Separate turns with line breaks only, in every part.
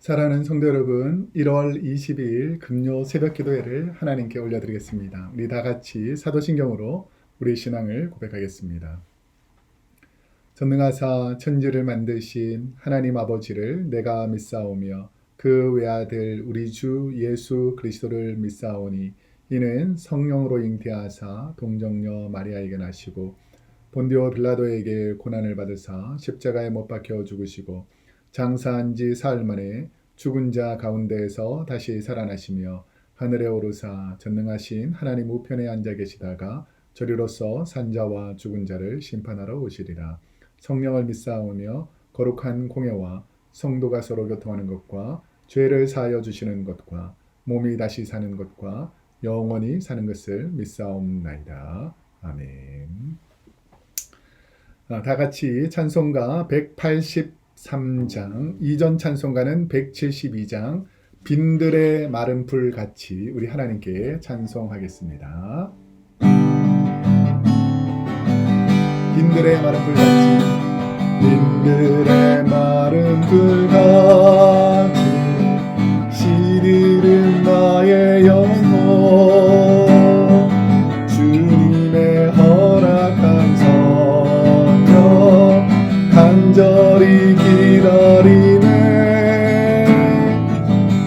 사랑하는 성도 여러분, 1월 22일 금요 새벽 기도회를 하나님께 올려드리겠습니다. 우리 다 같이 사도신경으로 우리 신앙을 고백하겠습니다. 전능하사 천지를 만드신 하나님 아버지를 내가 믿사오며 그 외아들 우리 주 예수 그리스도를 믿사오니 이는 성령으로 잉태하사 동정녀 마리아에게 나시고 본디오 빌라도에게 고난을 받으사 십자가에 못 박혀 죽으시고 장사한 지 사흘 만에 죽은 자 가운데에서 다시 살아나시며 하늘에 오르사 전능하신 하나님 우편에 앉아 계시다가 저리로서 산자와 죽은 자를 심판하러 오시리라. 성령을 믿사오며 거룩한 공예와 성도가 서로 교통하는 것과 죄를 사하여 주시는 것과 몸이 다시 사는 것과 영원히 사는 것을 믿사옵나이다. 아멘. 다 같이 찬송가 183장, 이전 찬송가는 172장, 빈들의 마른 불같이 우리 하나님께 찬송하겠습니다. 빈들의 마른 불같이, 빈들의 마른 불같이 시들은 나의 영혼, 주님의 허락한 성령 간절히 기다리네.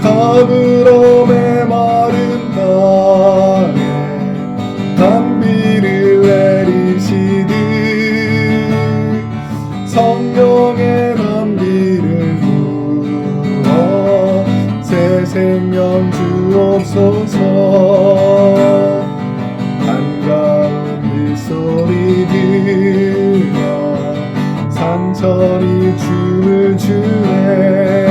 가물음에 마른 땅에 단비를 내리시듯 성령의 단비를 부어 새 생명 주옵소서. 한가운 빗소리 들려 산천이 춤을 추네.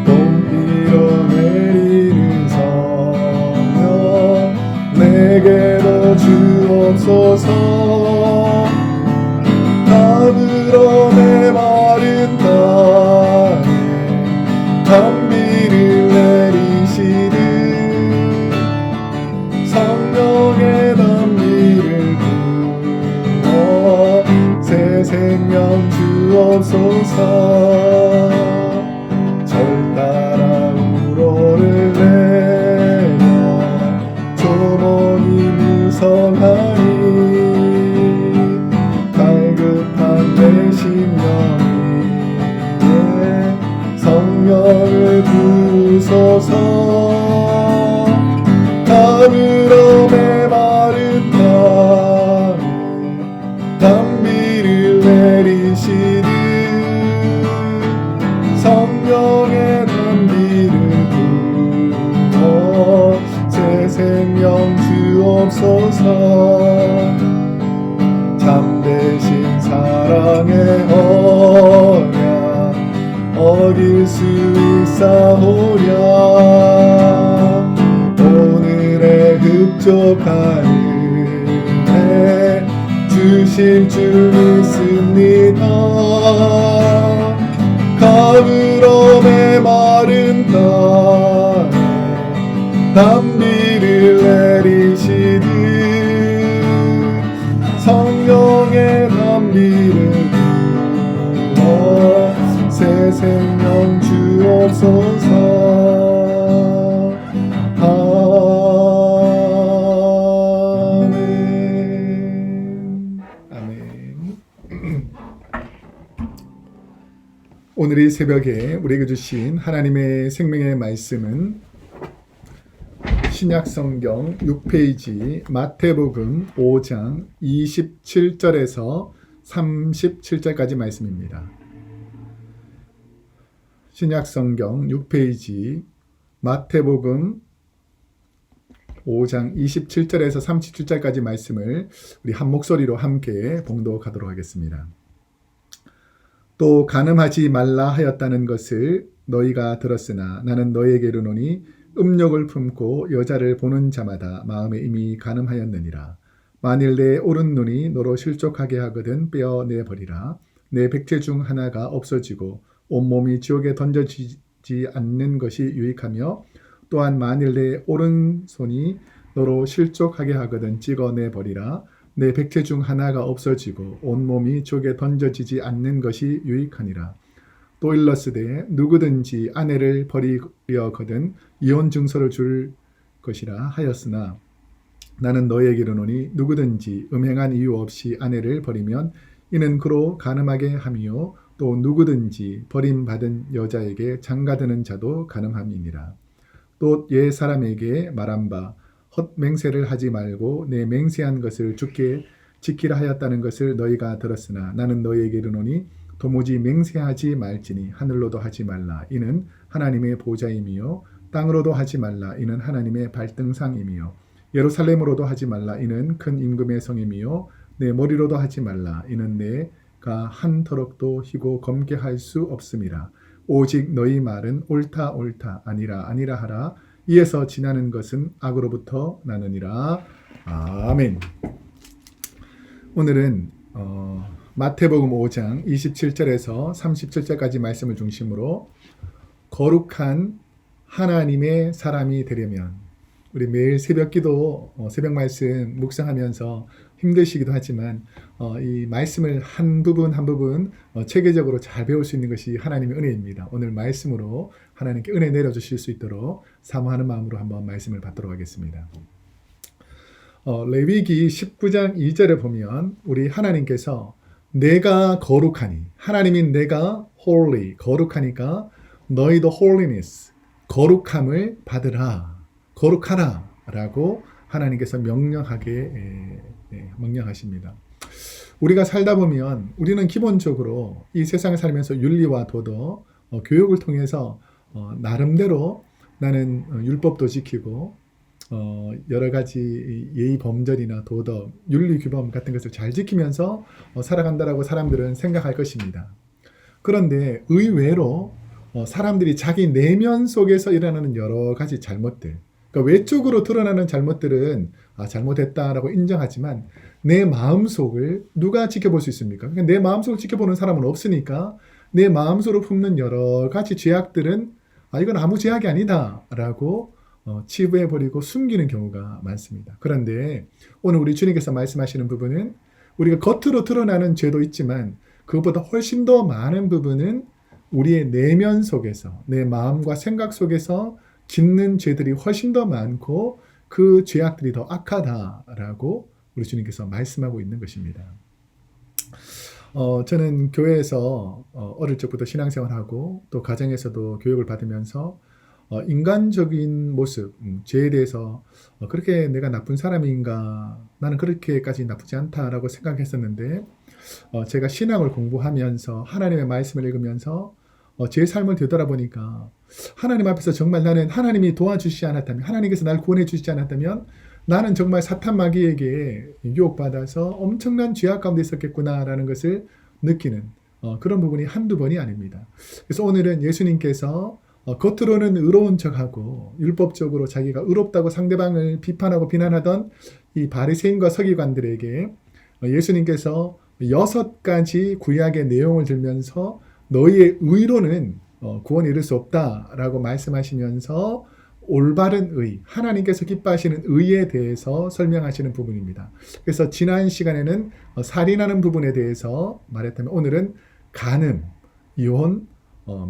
봄비로 내리는 성령 내게도 주옵소서. 가물음에 마른 땅에 단비를 내리시듯 성령의 단비를 부어 새 생명 주옵소서. 절 따라 우로를 내려 조목이 무성하니 갈급한 내 심령이 성령을 부으소서. 가물음에 마른 땅에 단비를 내리시듯 성령의 단비를 부어 새 생명 주옵소서. 참되신 사랑의 언약 어길 수 있사오랴. 오늘의 흡족한 은혜 주실 줄 믿습니다. 가물음에 마른 땅에 단비를 내리시듯 성령의 단비를 부어 새 생명 주옵소서. 아멘. 아멘. 오늘 이 새벽에 우리에게 주신 하나님의 생명의 말씀은 신약성경 6페이지 마태복음 5장 27절에서 37절까지 말씀입니다. 신약성경 6페이지 마태복음 5장 27절에서 37절까지 말씀을 우리 한 목소리로 함께 봉독하도록 하겠습니다. 또 간음하지 말라 하였다는 것을 너희가 들었으나 나는 너희에게 이르노니 음욕을 품고 여자를 보는 자마다 마음에 이미 간음하였느니라. 만일 내 오른 눈이 너로 실족하게 하거든 빼어내버리라. 내 백제 중 하나가 없어지고 온몸이 지옥에 던져지지 않는 것이 유익하며 또한 만일 내 오른손이 너로 실족하게 하거든 찍어내버리라. 내 백체 중 하나가 없어지고 온몸이 지옥에 던져지지 않는 것이 유익하니라. 또 일러스되 누구든지 아내를 버리려거든 이혼 증서를 줄 것이라 하였으나 나는 너희에게 이르노니 누구든지 음행한 이유 없이 아내를 버리면 이는 그로 간음하게 함이요 또 누구든지 버림받은 여자에게 장가드는 자도 간음함이니라. 또 옛 사람에게 말한 바 헛맹세를 하지 말고 내 맹세한 것을 주께 지키라 하였다는 것을 너희가 들었으나 나는 너희에게 이르노니 도무지 맹세하지 말지니 하늘로도 하지 말라 이는 하나님의 보좌임이요 땅으로도 하지 말라 이는 하나님의 발등상임이요 예루살렘으로도 하지 말라 이는 큰 임금의 성임이요 내 머리로도 하지 말라 이는 내가 한 터럭도 희고 검게 할 수 없음이라. 오직 너희 말은 옳다 옳다 아니라 아니라 하라. 이에서 지나는 것은 악으로부터 나느니라. 아멘. 오늘은 마태복음 5장 27절에서 37절까지 말씀을 중심으로 거룩한 하나님의 사람이 되려면 우리 매일 새벽기도 새벽 말씀 묵상하면서 힘드시기도 하지만 이 말씀을 한 부분 한 부분 체계적으로 잘 배울 수 있는 것이 하나님의 은혜입니다. 오늘 말씀으로 하나님께 은혜 내려주실 수 있도록 사모하는 마음으로 한번 말씀을 받도록 하겠습니다. 레위기 19장 2절에 보면 우리 하나님께서 내가 거룩하니 하나님인 내가 holy 거룩하니까 너희도 holiness 거룩함을 받으라 거룩하라 라고 하나님께서 명령하십니다. 우리가 살다 보면 우리는 기본적으로 이 세상을 살면서 윤리와 도덕, 교육을 통해서 나름대로 나는 율법도 지키고 여러 가지 예의 범절이나 도덕, 윤리 규범 같은 것을 잘 지키면서 살아간다라고 사람들은 생각할 것입니다. 그런데 의외로 사람들이 자기 내면 속에서 일어나는 여러 가지 잘못들, 그러니까 외적으로 드러나는 잘못들은 잘못했다라고 인정하지만 내 마음속을 누가 지켜볼 수 있습니까? 그러니까 내 마음속을 지켜보는 사람은 없으니까 내 마음속으로 품는 여러 가지 죄악들은 이건 아무 죄악이 아니다 라고 치부해버리고 숨기는 경우가 많습니다. 그런데 오늘 우리 주님께서 말씀하시는 부분은 우리가 겉으로 드러나는 죄도 있지만 그것보다 훨씬 더 많은 부분은 우리의 내면 속에서 내 마음과 생각 속에서 짓는 죄들이 훨씬 더 많고 그 죄악들이 더 악하다라고 우리 주님께서 말씀하고 있는 것입니다. 저는 교회에서 어릴 적부터 신앙생활하고 또 가정에서도 교육을 받으면서 인간적인 모습, 죄에 대해서 그렇게 내가 나쁜 사람인가 나는 그렇게까지 나쁘지 않다라고 생각했었는데 제가 신앙을 공부하면서 하나님의 말씀을 읽으면서 제 삶을 되돌아보니까 하나님 앞에서 정말 나는 하나님이 도와주시지 않았다면 하나님께서 나를 구원해 주시지 않았다면 나는 정말 사탄 마귀에게 유혹받아서 엄청난 죄악 가운데 있었겠구나라는 것을 느끼는 그런 부분이 한두 번이 아닙니다. 그래서 오늘은 예수님께서 겉으로는 의로운 척하고 율법적으로 자기가 의롭다고 상대방을 비판하고 비난하던 이 바리새인과 서기관들에게 예수님께서 6가지 구약의 내용을 들면서 너희의 의로는 구원에 이를 수 없다라고 말씀하시면서 올바른 의, 하나님께서 기뻐하시는 의에 대해서 설명하시는 부분입니다. 그래서 지난 시간에는 살인하는 부분에 대해서 말했다면 오늘은 간음, 이혼,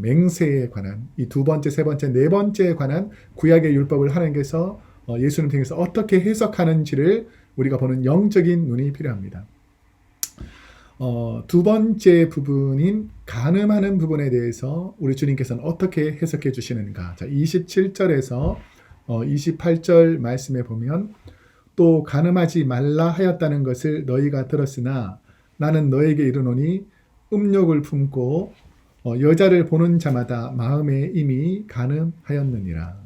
맹세에 관한 이 두 번째, 세 번째, 네 번째에 관한 구약의 율법을 하나님께서 예수님 통해서 어떻게 해석하는지를 우리가 보는 영적인 눈이 필요합니다. 두 번째 부분인 간음하는 부분에 대해서 우리 주님께서는 어떻게 해석해 주시는가. 자, 27절에서 28절 말씀에 보면 또 간음하지 말라 하였다는 것을 너희가 들었으나 나는 너에게 이르노니 음욕을 품고 여자를 보는 자마다 마음에 이미 간음하였느니라.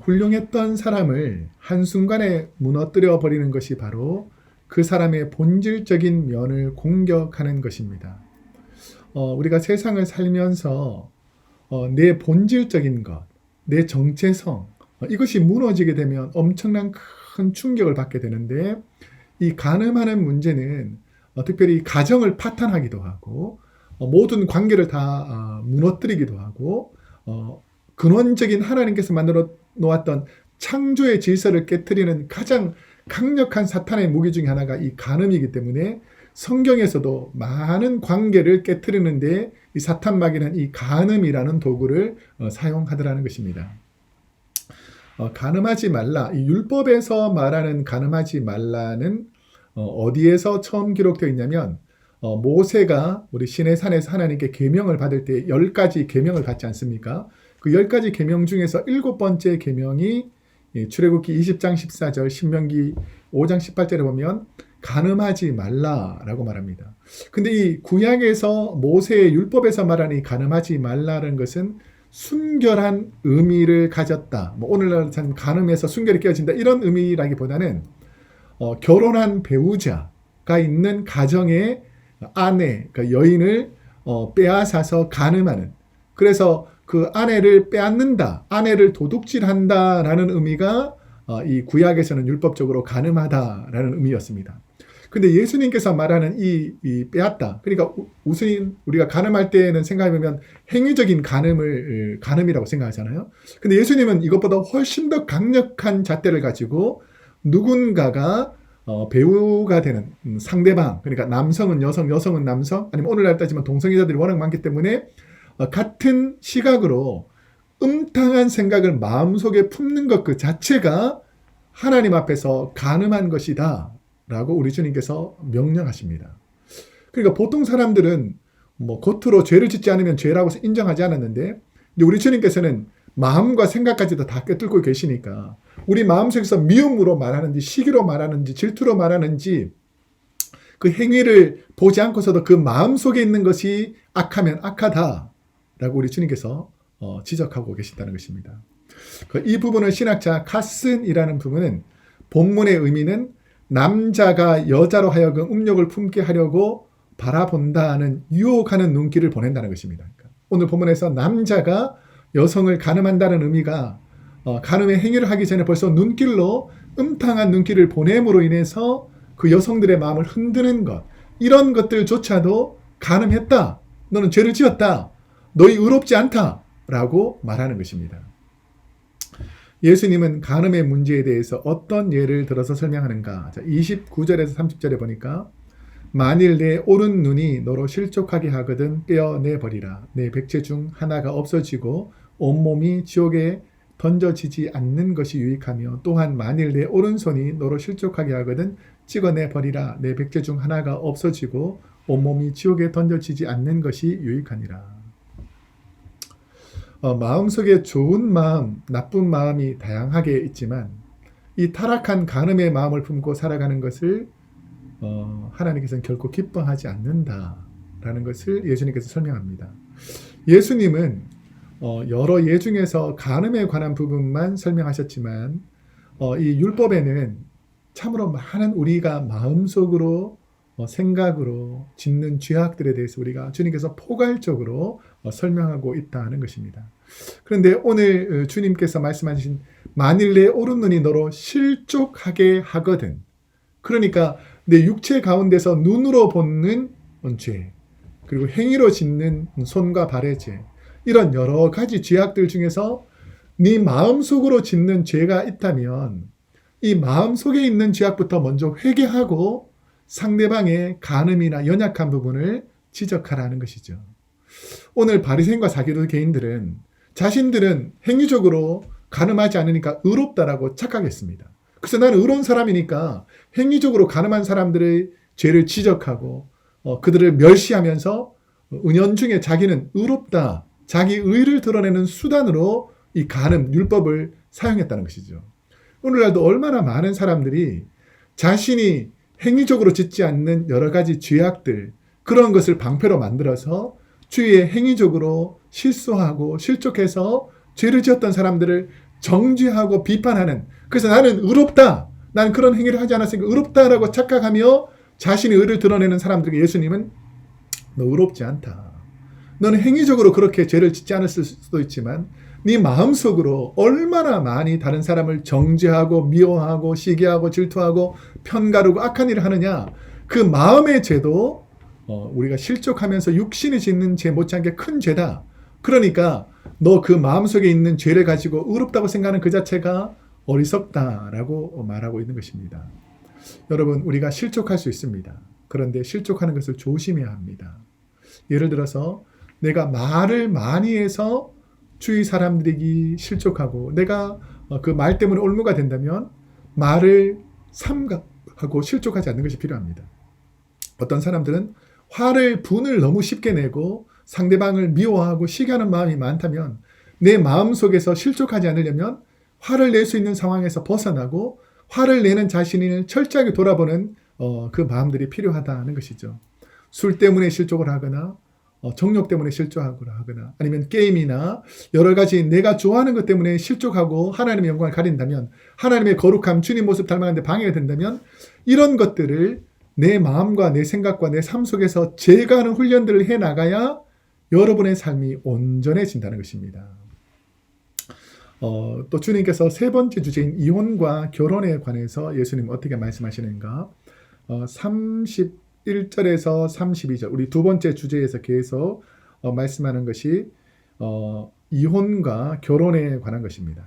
훌륭했던 사람을 한순간에 무너뜨려 버리는 것이 바로 그 사람의 본질적인 면을 공격하는 것입니다. 우리가 세상을 살면서 내 본질적인 것, 내 정체성, 이것이 무너지게 되면 엄청난 큰 충격을 받게 되는데 이 간음하는 문제는 특별히 가정을 파탄하기도 하고 모든 관계를 다 무너뜨리기도 하고 근원적인 하나님께서 만들어 놓았던 창조의 질서를 깨트리는 가장 강력한 사탄의 무기 중에 하나가 이 간음이기 때문에 성경에서도 많은 관계를 깨트리는데 이 사탄 마귀는 이 간음이라는 도구를 사용하더라는 것입니다. 간음하지 말라. 이 율법에서 말하는 간음하지 말라는 어디에서 처음 기록되어 있냐면 모세가 우리 시내산에서 하나님께 계명을 받을 때 10가지 계명을 받지 않습니까? 그 10가지 계명 중에서 7번째 계명이 출애굽기 20장 14절, 신명기 5장 18절에 보면 간음하지 말라라고 말합니다. 근데 이 구약에서 모세의 율법에서 말하는 이 간음하지 말라는 것은 순결한 의미를 가졌다. 오늘날 참 간음에서 순결이 깨어진다 이런 의미라기보다는 결혼한 배우자가 있는 가정의 아내, 그러니까 여인을 빼앗아서 간음하는, 그래서 그 아내를 빼앗는다, 아내를 도둑질한다라는 의미가 이 구약에서는 율법적으로 간음하다라는 의미였습니다. 근데 예수님께서 말하는 이 빼앗다, 그러니까 우선 우리가 간음할 때는 생각해보면 행위적인 간음이라고 생각하잖아요. 근데 예수님은 이것보다 훨씬 더 강력한 잣대를 가지고 누군가가 배우가 되는 상대방, 그러니까 남성은 여성, 여성은 남성, 아니면 오늘날 따지면 동성애자들이 워낙 많기 때문에 같은 시각으로 음탕한 생각을 마음속에 품는 것 그 자체가 하나님 앞에서 간음한 것이다 라고 우리 주님께서 명령하십니다. 그러니까 보통 사람들은 겉으로 죄를 짓지 않으면 죄라고 인정하지 않았는데 우리 주님께서는 마음과 생각까지도 다 꿰뚫고 계시니까 우리 마음속에서 미움으로 말하는지 시기로 말하는지 질투로 말하는지 그 행위를 보지 않고서도 그 마음속에 있는 것이 악하면 악하다라고 우리 주님께서 지적하고 계신다는 것입니다. 이 부분을 신학자 카슨이라는 부분은 본문의 의미는 남자가 여자로 하여금 음욕을 품게 하려고 바라본다는 유혹하는 눈길을 보낸다는 것입니다. 오늘 본문에서 남자가 여성을 간음한다는 의미가 간음의 행위를 하기 전에 벌써 눈길로 음탕한 눈길을 보냄으로 인해서 그 여성들의 마음을 흔드는 것, 이런 것들조차도 간음했다, 너는 죄를 지었다, 너희 의롭지 않다 라고 말하는 것입니다. 예수님은 간음의 문제에 대해서 어떤 예를 들어서 설명하는가? 29절에서 30절에 보니까 만일 내 오른 눈이 너로 실족하게 하거든 떼어내버리라. 내 백체 중 하나가 없어지고 온몸이 지옥에 던져지지 않는 것이 유익하며 또한 만일 내 오른손이 너로 실족하게 하거든 찍어내버리라. 내 백체 중 하나가 없어지고 온몸이 지옥에 던져지지 않는 것이 유익하니라. 마음속에 좋은 마음, 나쁜 마음이 다양하게 있지만 이 타락한 간음의 마음을 품고 살아가는 것을 하나님께서는 결코 기뻐하지 않는다라는 것을 예수님께서 설명합니다. 예수님은 여러 예 중에서 간음에 관한 부분만 설명하셨지만 이 율법에는 참으로 많은 우리가 마음속으로 생각으로 짓는 죄악들에 대해서 우리가 주님께서 포괄적으로 설명하고 있다는 것입니다. 그런데 오늘 주님께서 말씀하신 만일 내 오른 눈이 너로 실족하게 하거든, 그러니까 내 육체 가운데서 눈으로 보는 죄, 그리고 행위로 짓는 손과 발의 죄, 이런 여러 가지 죄악들 중에서 네 마음속으로 짓는 죄가 있다면 이 마음속에 있는 죄악부터 먼저 회개하고 상대방의 간음이나 연약한 부분을 지적하라는 것이죠. 오늘 바리새인과 사두개인들은 자신들은 행위적으로 간음하지 않으니까 의롭다라고 착각했습니다. 그래서 나는 의로운 사람이니까 행위적으로 간음한 사람들의 죄를 지적하고 그들을 멸시하면서 은연중에 자기는 의롭다, 자기 의를 드러내는 수단으로 이 간음, 율법을 사용했다는 것이죠. 오늘날도 얼마나 많은 사람들이 자신이 행위적으로 짓지 않는 여러 가지 죄악들, 그런 것을 방패로 만들어서 주위에 행위적으로 실수하고 실족해서 죄를 지었던 사람들을 정죄하고 비판하는, 그래서 나는 의롭다, 나는 그런 행위를 하지 않았으니까 의롭다라고 착각하며 자신의 의를 드러내는 사람들에게 예수님은 너 의롭지 않다. 너는 행위적으로 그렇게 죄를 짓지 않았을 수도 있지만 네 마음속으로 얼마나 많이 다른 사람을 정죄하고 미워하고 시기하고 질투하고 편가르고 악한 일을 하느냐, 그 마음의 죄도 우리가 실족하면서 육신이 짓는 죄 못지않게 큰 죄다. 그러니까 너 그 마음속에 있는 죄를 가지고 의롭다고 생각하는 그 자체가 어리석다라고 말하고 있는 것입니다. 여러분, 우리가 실족할 수 있습니다. 그런데 실족하는 것을 조심해야 합니다. 예를 들어서 내가 말을 많이 해서 주위 사람들에게 실족하고 내가 그 말 때문에 올무가 된다면 말을 삼가하고 실족하지 않는 것이 필요합니다. 어떤 사람들은 분을 너무 쉽게 내고 상대방을 미워하고 시기하는 마음이 많다면 내 마음속에서 실족하지 않으려면 화를 낼 수 있는 상황에서 벗어나고 화를 내는 자신을 철저하게 돌아보는 그 마음들이 필요하다는 것이죠. 술 때문에 실족을 하거나 정욕 때문에 실족하거나 아니면 게임이나 여러 가지 내가 좋아하는 것 때문에 실족하고 하나님의 영광을 가린다면 하나님의 거룩함, 주님 모습 닮아가는데 방해가 된다면 이런 것들을 내 마음과 내 생각과 내 삶 속에서 제거하는 훈련들을 해나가야 여러분의 삶이 온전해진다는 것입니다. 또 주님께서 세 번째 주제인 이혼과 결혼에 관해서 예수님 어떻게 말씀하시는가? 31절에서 32절 우리 두 번째 주제에서 계속 말씀하는 것이 이혼과 결혼에 관한 것입니다.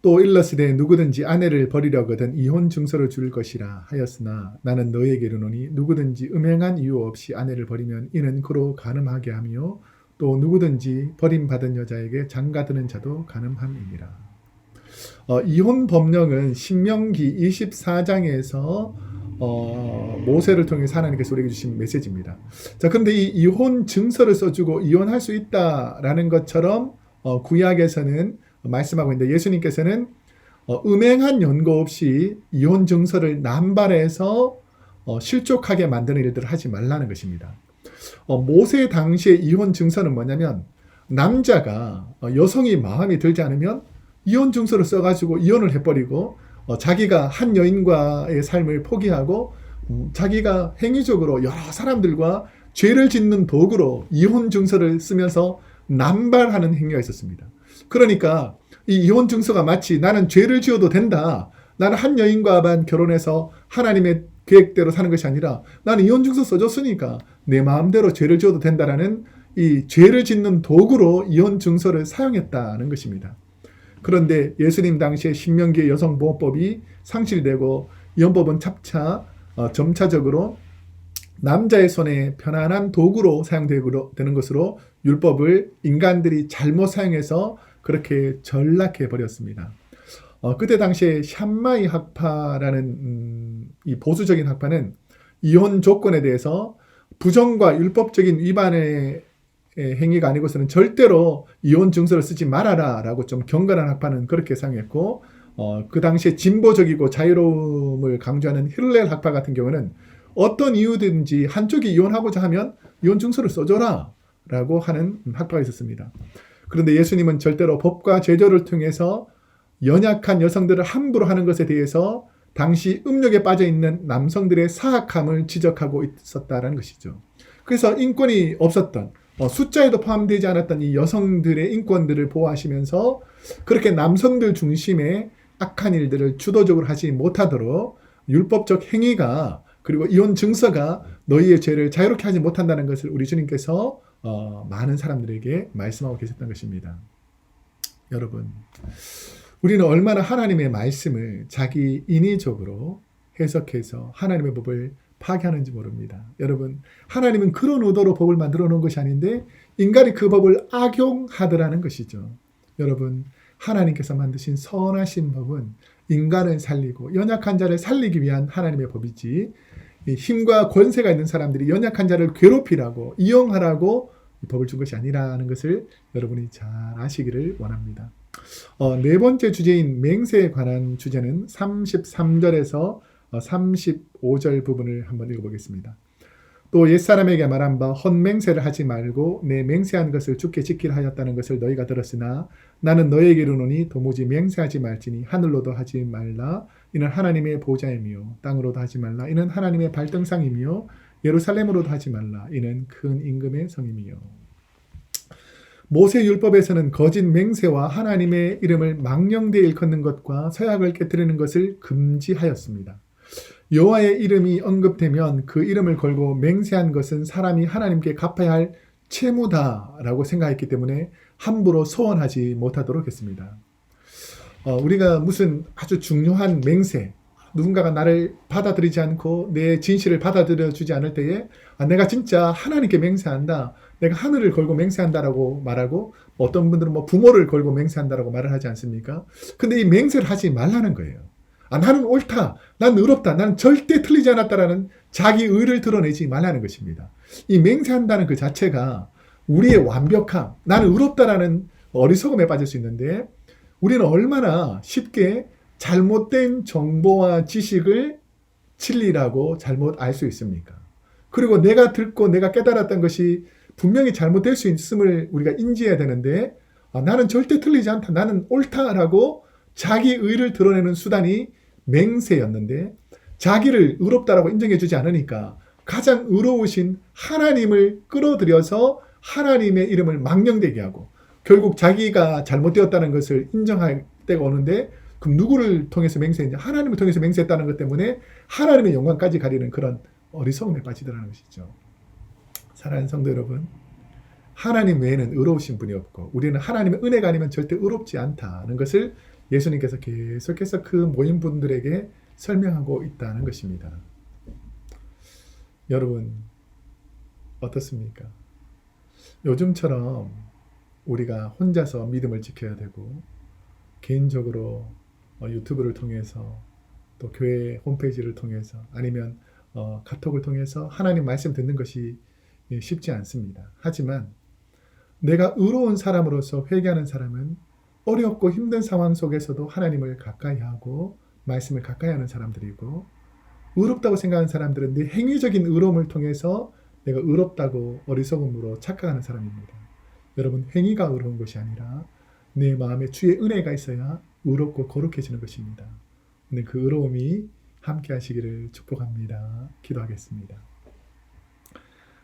또 일러스되 누구든지 아내를 버리려거든 이혼 증서를 줄 것이라 하였으나 나는 너에게 이르노니 누구든지 음행한 이유 없이 아내를 버리면 이는 그로 간음하게 하며 또 누구든지 버림받은 여자에게 장가드는 자도 간음함이니라. 이혼 법령은 신명기 24장에서 모세를 통해서 하나님께서 우리에게 주신 메시지입니다. 자, 그런데 이 이혼 증서를 써주고 이혼할 수 있다라는 것처럼 구약에서는 말씀하고 있는데 예수님께서는 음행한 연고 없이 이혼 증서를 남발해서 실족하게 만드는 일들을 하지 말라는 것입니다. 모세 당시의 이혼 증서는 뭐냐면 남자가 여성이 마음에 들지 않으면 이혼 증서를 써가지고 이혼을 해버리고 자기가 한 여인과의 삶을 포기하고 자기가 행위적으로 여러 사람들과 죄를 짓는 도구로 이혼 증서를 쓰면서 남발하는 행위가 있었습니다. 그러니까 이 이혼 증서가 마치 나는 죄를 지어도 된다. 나는 한 여인과만 결혼해서 하나님의 계획대로 사는 것이 아니라 나는 이혼 증서 써줬으니까 내 마음대로 죄를 지어도 된다라는 이 죄를 짓는 도구로 이혼 증서를 사용했다는 것입니다. 그런데 예수님 당시에 신명기의 여성보호법이 상실되고 이혼법은 점차적으로 남자의 손에 편안한 도구로 사용되는 것으로 율법을 인간들이 잘못 사용해서 그렇게 전락해 버렸습니다. 그때 당시에 샴마이 학파라는 이 보수적인 학파는 이혼 조건에 대해서 부정과 율법적인 위반의 행위가 아니고서는 절대로 이혼 증서를 쓰지 말아라 라고 좀 경건한 학파는 그렇게 사용했고 그 당시에 진보적이고 자유로움을 강조하는 힐렐 학파 같은 경우는 어떤 이유든지 한쪽이 이혼하고자 하면 이혼 증서를 써줘라 라고 하는 학파가 있었습니다. 그런데 예수님은 절대로 법과 제도를 통해서 연약한 여성들을 함부로 하는 것에 대해서 당시 음욕에 빠져있는 남성들의 사악함을 지적하고 있었다는 것이죠. 그래서 인권이 없었던 숫자에도 포함되지 않았던 이 여성들의 인권들을 보호하시면서 그렇게 남성들 중심의 악한 일들을 주도적으로 하지 못하도록 율법적 행위가 그리고 이혼 증서가 너희의 죄를 자유롭게 하지 못한다는 것을 우리 주님께서 많은 사람들에게 말씀하고 계셨던 것입니다. 여러분, 우리는 얼마나 하나님의 말씀을 자기 인위적으로 해석해서 하나님의 법을 파괴하는지 모릅니다. 여러분, 하나님은 그런 의도로 법을 만들어 놓은 것이 아닌데 인간이 그 법을 악용하더라는 것이죠. 여러분, 하나님께서 만드신 선하신 법은 인간을 살리고 연약한 자를 살리기 위한 하나님의 법이지 힘과 권세가 있는 사람들이 연약한 자를 괴롭히라고 이용하라고 이 법을 준 것이 아니라는 것을 여러분이 잘 아시기를 원합니다. 네 번째 주제인 맹세에 관한 주제는 33절에서 35절 부분을 한번 읽어보겠습니다. 또 옛사람에게 말한 바 헛맹세를 하지 말고 내 맹세한 것을 주께 지키라 하였다는 것을 너희가 들었으나 나는 너희에게 이르노니 도무지 맹세하지 말지니 하늘로도 하지 말라 이는 하나님의 보좌이며 땅으로도 하지 말라 이는 하나님의 발등상이며 예루살렘으로도 하지 말라 이는 큰 임금의 성이며. 모세 율법에서는 거짓 맹세와 하나님의 이름을 망령되이 일컫는 것과 서약을 깨뜨리는 것을 금지하였습니다. 여호와의 이름이 언급되면 그 이름을 걸고 맹세한 것은 사람이 하나님께 갚아야 할 채무다라고 생각했기 때문에 함부로 소원하지 못하도록 했습니다. 우리가 무슨 아주 중요한 맹세, 누군가가 나를 받아들이지 않고 내 진실을 받아들여 주지 않을 때에 내가 진짜 하나님께 맹세한다. 내가 하늘을 걸고 맹세한다라고 말하고 어떤 분들은 뭐 부모를 걸고 맹세한다라고 말을 하지 않습니까? 근데 이 맹세를 하지 말라는 거예요. 나는 옳다. 난 의롭다. 나는 절대 틀리지 않았다라는 자기 의를 드러내지 말라는 것입니다. 이 맹세한다는 그 자체가 우리의 완벽함, 나는 의롭다라는 어리석음에 빠질 수 있는데 우리는 얼마나 쉽게 잘못된 정보와 지식을 진리라고 잘못 알 수 있습니까? 그리고 내가 듣고 내가 깨달았던 것이 분명히 잘못될 수 있음을 우리가 인지해야 되는데 나는 절대 틀리지 않다. 나는 옳다라고 자기 의를 드러내는 수단이 맹세였는데 자기를 의롭다라고 인정해 주지 않으니까 가장 의로우신 하나님을 끌어들여서 하나님의 이름을 망령되게 하고 결국 자기가 잘못되었다는 것을 인정할 때가 오는데 그럼 누구를 통해서 맹세했냐? 하나님을 통해서 맹세했다는 것 때문에 하나님의 영광까지 가리는 그런 어리석음에 빠지더라는 것이죠. 사랑하는 성도 여러분, 하나님 외에는 의로우신 분이 없고 우리는 하나님의 은혜가 아니면 절대 의롭지 않다는 것을 예수님께서 계속해서 그 모인 분들에게 설명하고 있다는 것입니다. 여러분 어떻습니까? 요즘처럼 우리가 혼자서 믿음을 지켜야 되고 개인적으로 유튜브를 통해서 또 교회 홈페이지를 통해서 아니면 카톡을 통해서 하나님 말씀 듣는 것이 쉽지 않습니다. 하지만 내가 의로운 사람으로서 회개하는 사람은 어렵고 힘든 상황 속에서도 하나님을 가까이 하고 말씀을 가까이 하는 사람들이고 의롭다고 생각하는 사람들은 내 행위적인 의로움을 통해서 내가 의롭다고 어리석음으로 착각하는 사람입니다. 여러분 행위가 의로운 것이 아니라 내 마음에 주의 은혜가 있어야 의롭고 거룩해지는 것입니다. 오늘 그 의로움이 함께 하시기를 축복합니다. 기도하겠습니다.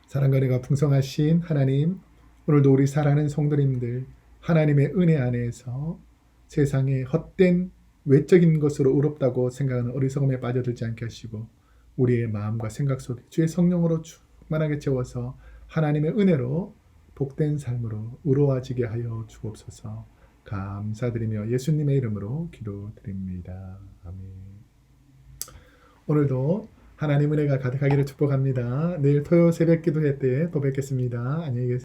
사랑과 은혜가 풍성하신 하나님, 오늘도 우리 사랑하는 성도님들 하나님의 은혜 안에서 세상의 헛된 외적인 것으로 의롭다고 생각하는 어리석음에 빠져들지 않게 하시고 우리의 마음과 생각 속에 주의 성령으로 충만하게 채워서 하나님의 은혜로 복된 삶으로 의로워지게 하여 주옵소서. 감사드리며 예수님의 이름으로 기도드립니다. 아멘. 오늘도 하나님 은혜가 가득하기를 축복합니다. 내일 토요 새벽 기도회 때 또 뵙겠습니다. 안녕히 계세요.